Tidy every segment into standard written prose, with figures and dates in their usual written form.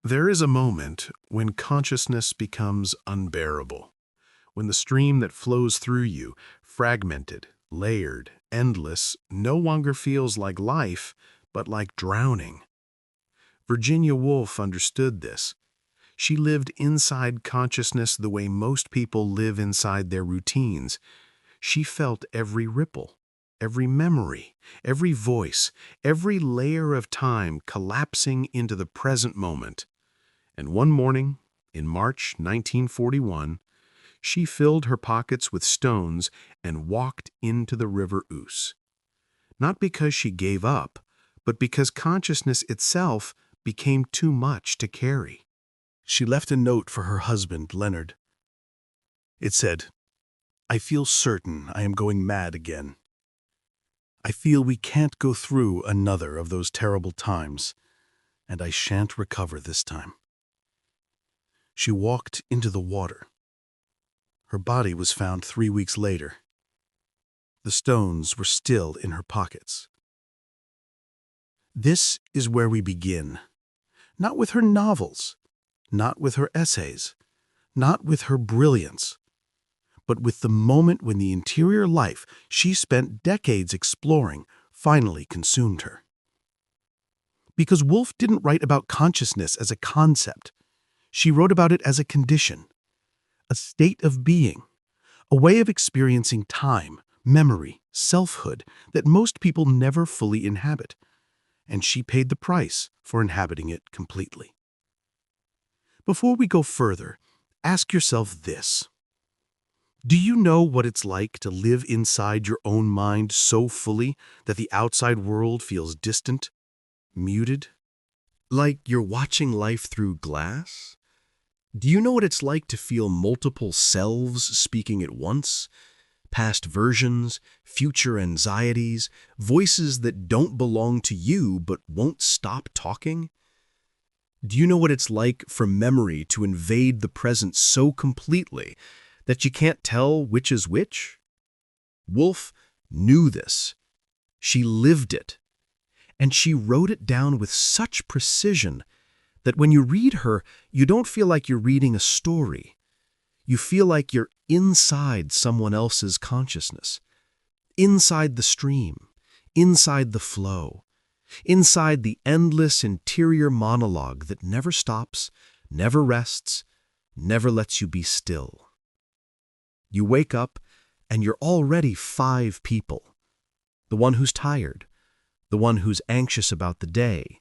There is a moment when consciousness becomes unbearable, when the stream that flows through you, fragmented, layered, endless, no longer feels like life, but like drowning. Virginia Woolf understood this. She lived inside consciousness the way most people live inside their routines. She felt every ripple, every memory, every voice, every layer of time collapsing into the present moment. And one morning, in March 1941, she filled her pockets with stones and walked into the River Ouse. Not because she gave up, but because consciousness itself became too much to carry. She left a note for her husband, Leonard. It said, "I feel certain I am going mad again. I feel we can't go through another of those terrible times, and I shan't recover this time." She walked into the water. Her body was found 3 weeks later. The stones were still in her pockets. This is where we begin. Not with her novels, not with her essays, not with her brilliance, but with the moment when the interior life she spent decades exploring finally consumed her. Because Woolf didn't write about consciousness as a concept. She wrote about it as a condition, a state of being, a way of experiencing time, memory, selfhood that most people never fully inhabit, and she paid the price for inhabiting it completely. Before we go further, ask yourself this. Do you know what it's like to live inside your own mind so fully that the outside world feels distant, muted? Like you're watching life through glass? Do you know what it's like to feel multiple selves speaking at once? Past versions, future anxieties, voices that don't belong to you but won't stop talking? Do you know what it's like for memory to invade the present so completely that you can't tell which is which? Woolf knew this. She lived it. And she wrote it down with such precision that when you read her, you don't feel like you're reading a story. You feel like you're inside someone else's consciousness, inside the stream, inside the flow, inside the endless interior monologue that never stops, never rests, never lets you be still. You wake up and you're already 5 people. The one who's tired, the one who's anxious about the day,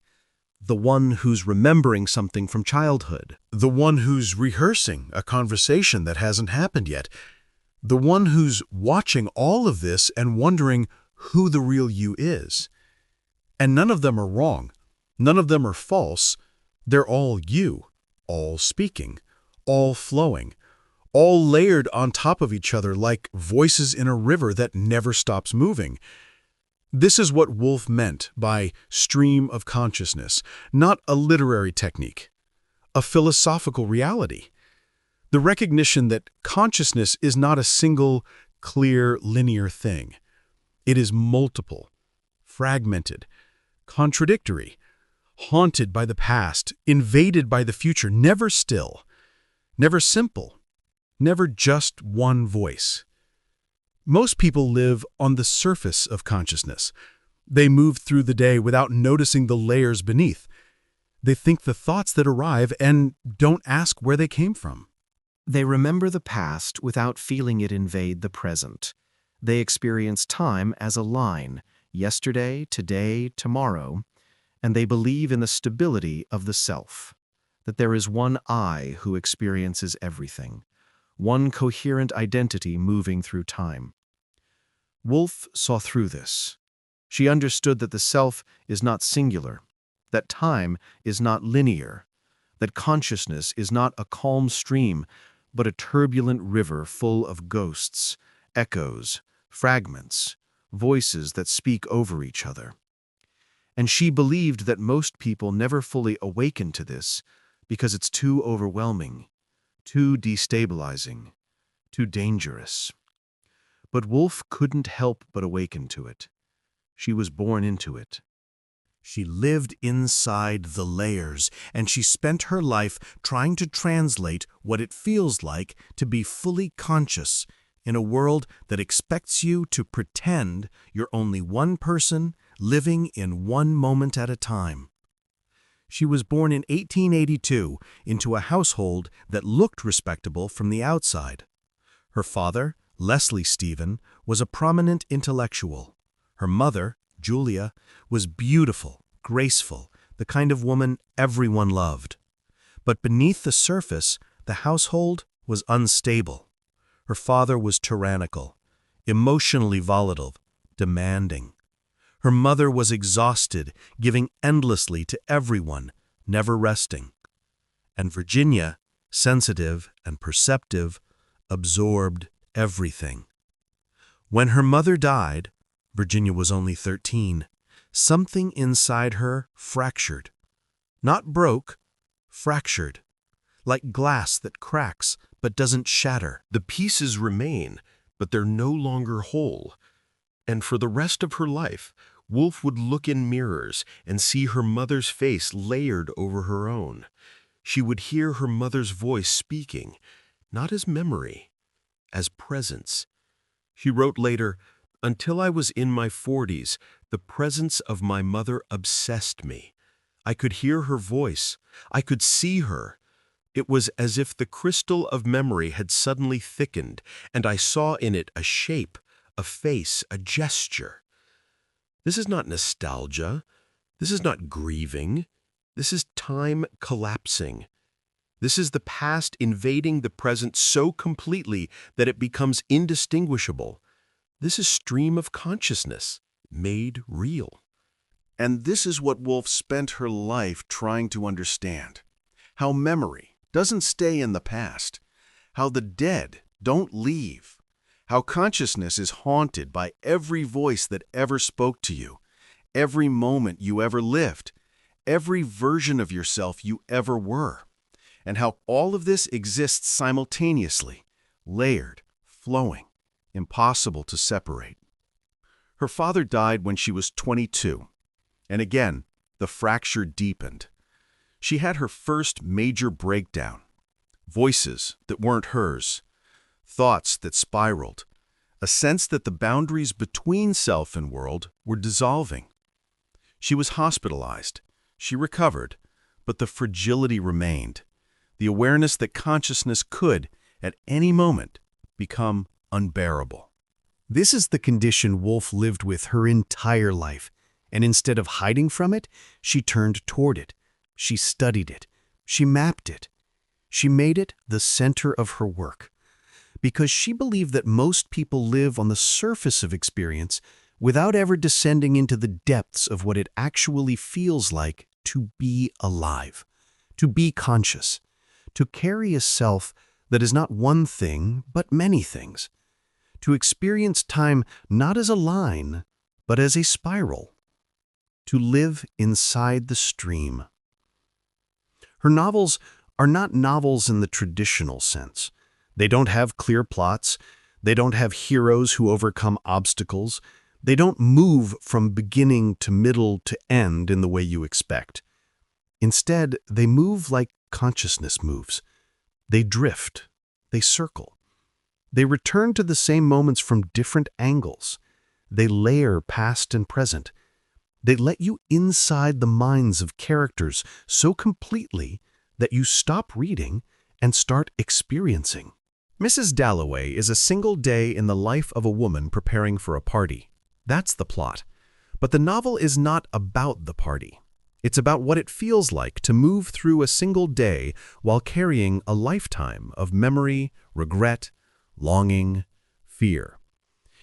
the one who's remembering something from childhood, the one who's rehearsing a conversation that hasn't happened yet, the one who's watching all of this and wondering who the real you is. And none of them are wrong. None of them are false. They're all you, all speaking, all flowing, all layered on top of each other like voices in a river that never stops moving. This is what Woolf meant by stream of consciousness, not a literary technique, a philosophical reality. The recognition that consciousness is not a single, clear, linear thing. It is multiple, fragmented, contradictory, haunted by the past, invaded by the future, never still, never simple, never just one voice. Most people live on the surface of consciousness. They move through the day without noticing the layers beneath. They think the thoughts that arrive and don't ask where they came from. They remember the past without feeling it invade the present. They experience time as a line, yesterday, today, tomorrow, and they believe in the stability of the self, that there is one I who experiences everything, one coherent identity moving through time. Woolf saw through this. She understood that the self is not singular, that time is not linear, that consciousness is not a calm stream, but a turbulent river full of ghosts, echoes, fragments, voices that speak over each other. And she believed that most people never fully awaken to this because it's too overwhelming, too destabilizing, too dangerous. But Woolf couldn't help but awaken to it. She was born into it. She lived inside the layers, and she spent her life trying to translate what it feels like to be fully conscious in a world that expects you to pretend you're only one person living in one moment at a time. She was born in 1882 into a household that looked respectable from the outside. Her father, Leslie Stephen, was a prominent intellectual. Her mother, Julia, was beautiful, graceful, the kind of woman everyone loved. But beneath the surface, the household was unstable. Her father was tyrannical, emotionally volatile, demanding. Her mother was exhausted, giving endlessly to everyone, never resting. And Virginia, sensitive and perceptive, absorbed everything. When her mother died, Virginia was only 13, something inside her fractured. Not broke, fractured. Like glass that cracks but doesn't shatter. The pieces remain, but they're no longer whole. And for the rest of her life, Woolf would look in mirrors and see her mother's face layered over her own. She would hear her mother's voice speaking, not as memory, as presence. She wrote later, "Until I was in my 40s, the presence of my mother obsessed me. I could hear her voice. I could see her. It was as if the crystal of memory had suddenly thickened, and I saw in it a shape, a face, a gesture." This is not nostalgia. This is not grieving. This is time collapsing. This is the past invading the present so completely that it becomes indistinguishable. This is stream of consciousness, made real. And this is what Woolf spent her life trying to understand. How memory doesn't stay in the past. How the dead don't leave. How consciousness is haunted by every voice that ever spoke to you, every moment you ever lived, every version of yourself you ever were. And how all of this exists simultaneously, layered, flowing, impossible to separate. Her father died when she was 22, and again, the fracture deepened. She had her first major breakdown. Voices that weren't hers, thoughts that spiraled, a sense that the boundaries between self and world were dissolving. She was hospitalized. She recovered, but the fragility remained. The awareness that consciousness could, at any moment, become unbearable. This is the condition Woolf lived with her entire life, and instead of hiding from it, she turned toward it. She studied it. She mapped it. She made it the center of her work, because she believed that most people live on the surface of experience without ever descending into the depths of what it actually feels like to be alive, to be conscious, to carry a self that is not one thing, but many things, to experience time not as a line, but as a spiral, to live inside the stream. Her novels are not novels in the traditional sense. They don't have clear plots. They don't have heroes who overcome obstacles. They don't move from beginning to middle to end in the way you expect. Instead, they move like consciousness moves. They drift. They circle. They return to the same moments from different angles. They layer past and present. They let you inside the minds of characters so completely that you stop reading and start experiencing. Mrs. Dalloway is a single day in the life of a woman preparing for a party. That's the plot. But the novel is not about the party. It's about what it feels like to move through a single day while carrying a lifetime of memory, regret, longing, fear.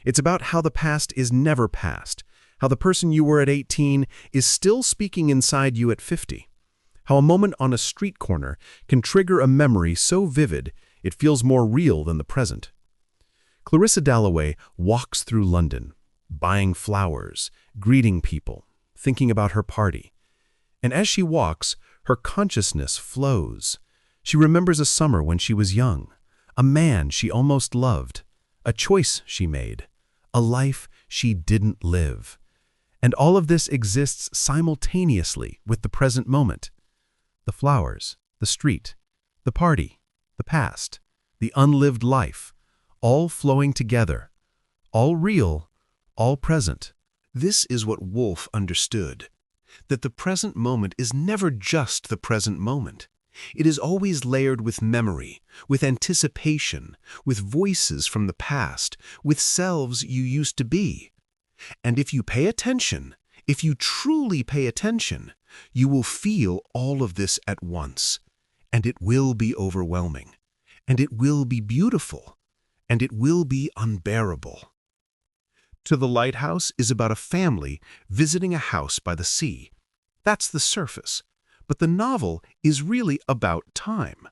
It's about how the past is never past, how the person you were at 18 is still speaking inside you at 50, how a moment on a street corner can trigger a memory so vivid it feels more real than the present. Clarissa Dalloway walks through London, buying flowers, greeting people, thinking about her party. And as she walks, her consciousness flows. She remembers a summer when she was young, a man she almost loved, a choice she made, a life she didn't live. And all of this exists simultaneously with the present moment. The flowers, the street, the party, the past, the unlived life, all flowing together, all real, all present. This is what Woolf understood, that the present moment is never just the present moment. It is always layered with memory, with anticipation, with voices from the past, with selves you used to be. And if you pay attention, if you truly pay attention, you will feel all of this at once. And it will be overwhelming. And it will be beautiful. And it will be unbearable. To the Lighthouse is about a family visiting a house by the sea. That's the surface. But the novel is really about time,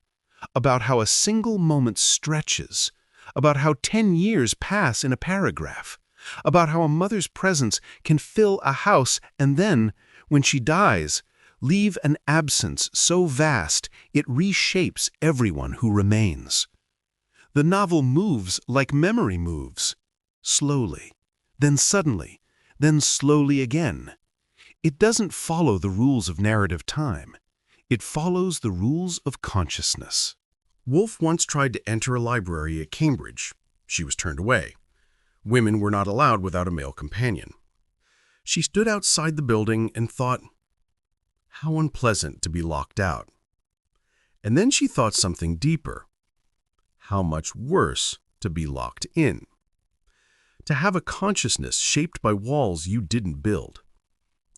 about how a single moment stretches, about how 10 years pass in a paragraph, about how a mother's presence can fill a house and then, when she dies, leave an absence so vast it reshapes everyone who remains. The novel moves like memory moves, slowly, then suddenly, then slowly again. It doesn't follow the rules of narrative time. It follows the rules of consciousness. Woolf once tried to enter a library at Cambridge. She was turned away. Women were not allowed without a male companion. She stood outside the building and thought, how unpleasant to be locked out. And then she thought something deeper. How much worse to be locked in. To have a consciousness shaped by walls you didn't build.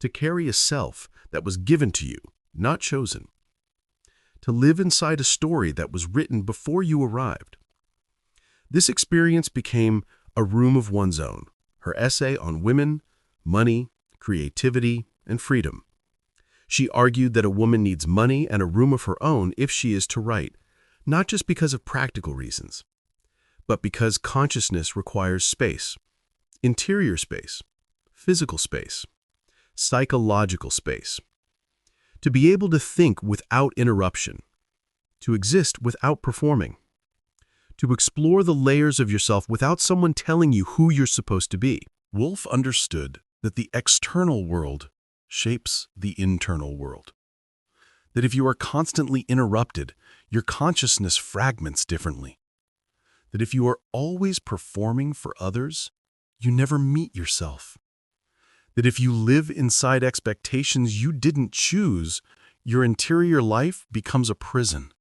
To carry a self that was given to you, not chosen. To live inside a story that was written before you arrived. This experience became a room of one's own, her essay on women, money, creativity, and freedom. She argued that a woman needs money and a room of her own if she is to write, not just because of practical reasons, but because consciousness requires space, interior space, physical space, psychological space. To be able to think without interruption, to exist without performing, to explore the layers of yourself without someone telling you who you're supposed to be. Woolf understood that the external world shapes the internal world. That if you are constantly interrupted, your consciousness fragments differently. That if you are always performing for others, you never meet yourself. That if you live inside expectations you didn't choose, your interior life becomes a prison.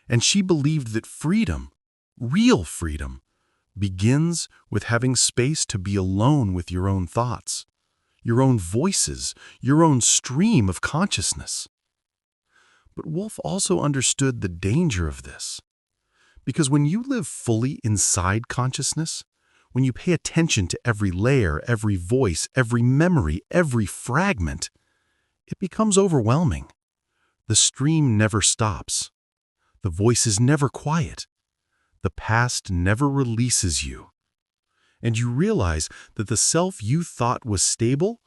And she believed that freedom, real freedom, begins with having space to be alone with your own thoughts, your own voices, your own stream of consciousness. But Woolf also understood the danger of this. Because when you live fully inside consciousness, when you pay attention to every layer, every voice, every memory, every fragment, it becomes overwhelming. The stream never stops. The voice is never quiet. The past never releases you. And you realize that the self you thought was stable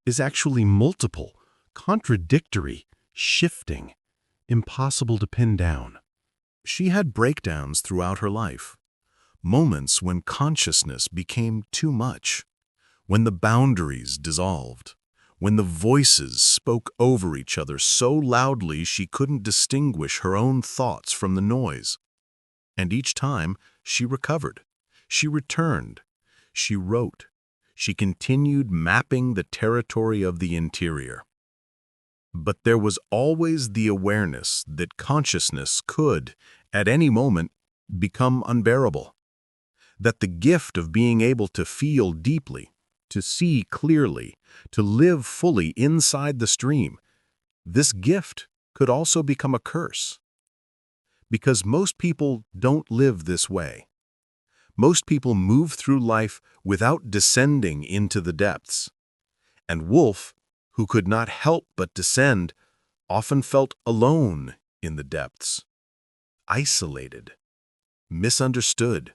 is actually multiple, contradictory, shifting, impossible to pin down. She had breakdowns throughout her life. Moments when consciousness became too much, when the boundaries dissolved, when the voices spoke over each other so loudly she couldn't distinguish her own thoughts from the noise. And each time, she recovered. She returned. She wrote. She continued mapping the territory of the interior. But there was always the awareness that consciousness could, at any moment, become unbearable. That the gift of being able to feel deeply, to see clearly, to live fully inside the stream, this gift could also become a curse. Because most people don't live this way. Most people move through life without descending into the depths. And Woolf, who could not help but descend, often felt alone in the depths, isolated, misunderstood,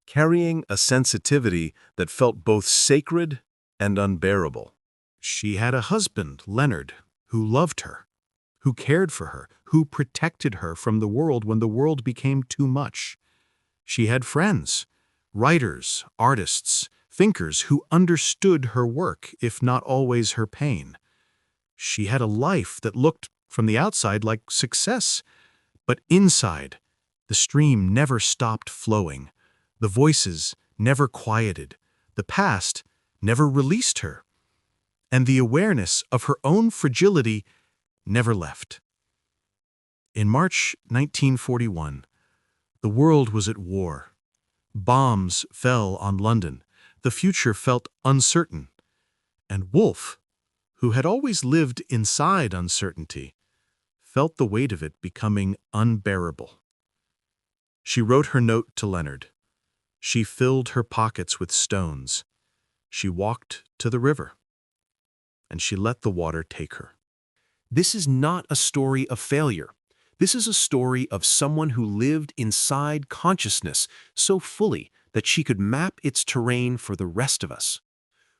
carrying a sensitivity that felt both sacred and unbearable. She had a husband, Leonard, who loved her, who cared for her, who protected her from the world when the world became too much. She had friends, writers, artists, thinkers who understood her work, if not always her pain. She had a life that looked, from the outside, like success, but inside, the stream never stopped flowing. The voices never quieted. The past never released her. And the awareness of her own fragility never left. In March 1941, the world was at war. Bombs fell on London. The future felt uncertain. And Woolf, who had always lived inside uncertainty, felt the weight of it becoming unbearable. She wrote her note to Leonard. She filled her pockets with stones. She walked to the river. And she let the water take her. This is not a story of failure. This is a story of someone who lived inside consciousness so fully that she could map its terrain for the rest of us,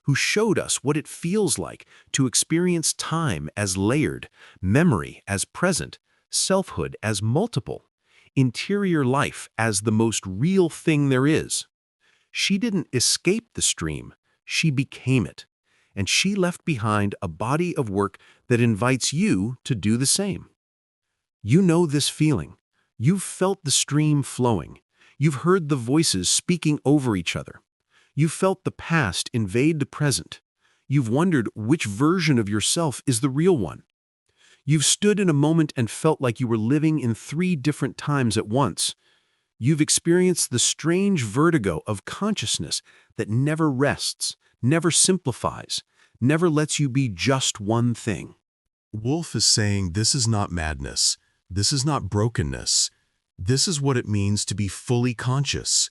who showed us what it feels like to experience time as layered, memory as present, selfhood as multiple, interior life as the most real thing there is. She didn't escape the stream, she became it, and she left behind a body of work that invites you to do the same. You know this feeling. You've felt the stream flowing. You've heard the voices speaking over each other. You've felt the past invade the present. You've wondered which version of yourself is the real one. You've stood in a moment and felt like you were living in 3 different times at once. You've experienced the strange vertigo of consciousness that never rests, never simplifies, never lets you be just one thing. Woolf is saying this is not madness. This is not brokenness. This is what it means to be fully conscious,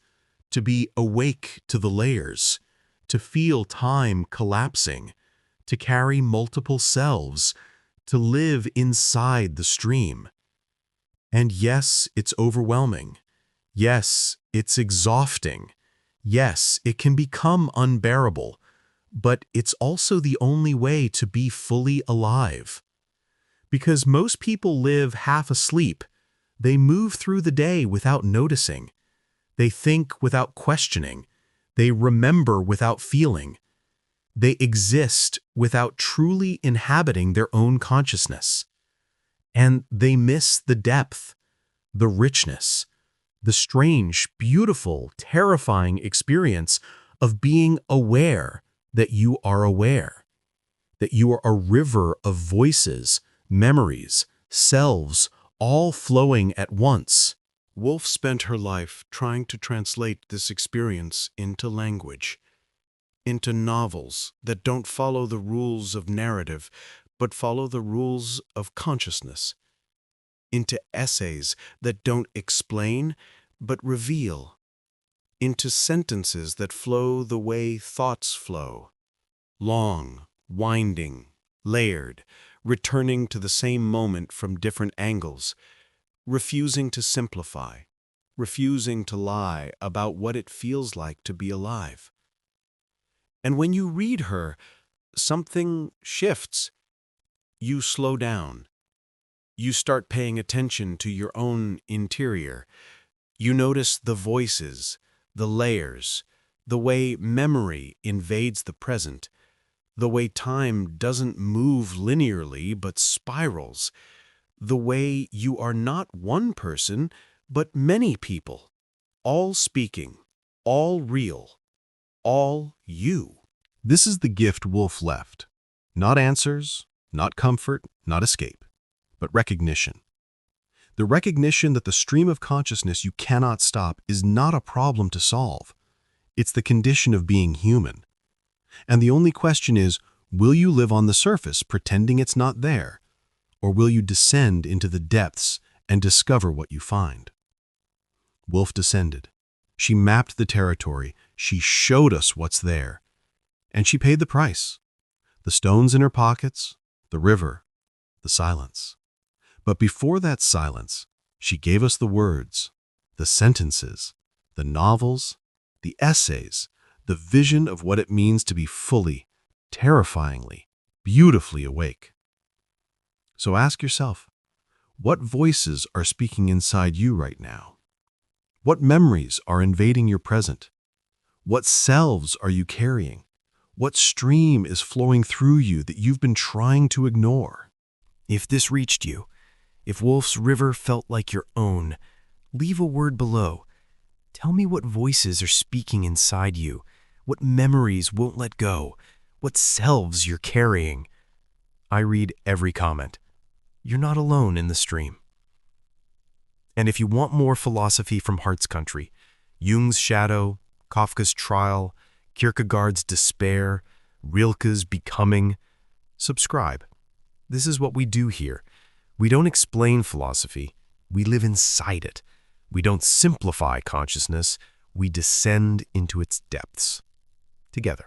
to be awake to the layers, to feel time collapsing, to carry multiple selves, to live inside the stream. And yes, it's overwhelming. Yes, it's exhausting. Yes, it can become unbearable, but it's also the only way to be fully alive. Because most people live half asleep. They move through the day without noticing. They think without questioning. They remember without feeling. They exist without truly inhabiting their own consciousness. And they miss the depth, the richness, the strange, beautiful, terrifying experience of being aware that you are aware, that you are a river of voices, memories, selves, all flowing at once. Woolf spent her life trying to translate this experience into language, into novels that don't follow the rules of narrative, but follow the rules of consciousness, into essays that don't explain, but reveal, into sentences that flow the way thoughts flow, long, winding, layered, returning to the same moment from different angles, refusing to simplify, refusing to lie about what it feels like to be alive. And when you read her, something shifts. You slow down. You start paying attention to your own interior. You notice the voices, the layers, the way memory invades the present, the way time doesn't move linearly but spirals, the way you are not one person but many people, all speaking, all real, all you. This is the gift Woolf left. Not answers, not comfort, not escape, but recognition. The recognition that the stream of consciousness you cannot stop is not a problem to solve. It's the condition of being human. And the only question is, will you live on the surface pretending it's not there? Or will you descend into the depths and discover what you find? Woolf descended. She mapped the territory. She showed us what's there. And she paid the price. The stones in her pockets, the river, the silence. But before that silence, she gave us the words, the sentences, the novels, the essays, the vision of what it means to be fully, terrifyingly, beautifully awake. So ask yourself, what voices are speaking inside you right now? What memories are invading your present? What selves are you carrying? What stream is flowing through you that you've been trying to ignore? If this reached you, if Woolf's river felt like your own, leave a word below. Tell me what voices are speaking inside you, what memories won't let go, what selves you're carrying. I read every comment. You're not alone in the stream. And if you want more philosophy from Heart's Country, Jung's Shadow, Kafka's Trial, Kierkegaard's Despair, Rilke's Becoming, subscribe. This is what we do here. We don't explain philosophy, we live inside it. We don't simplify consciousness, we descend into its depths. Together.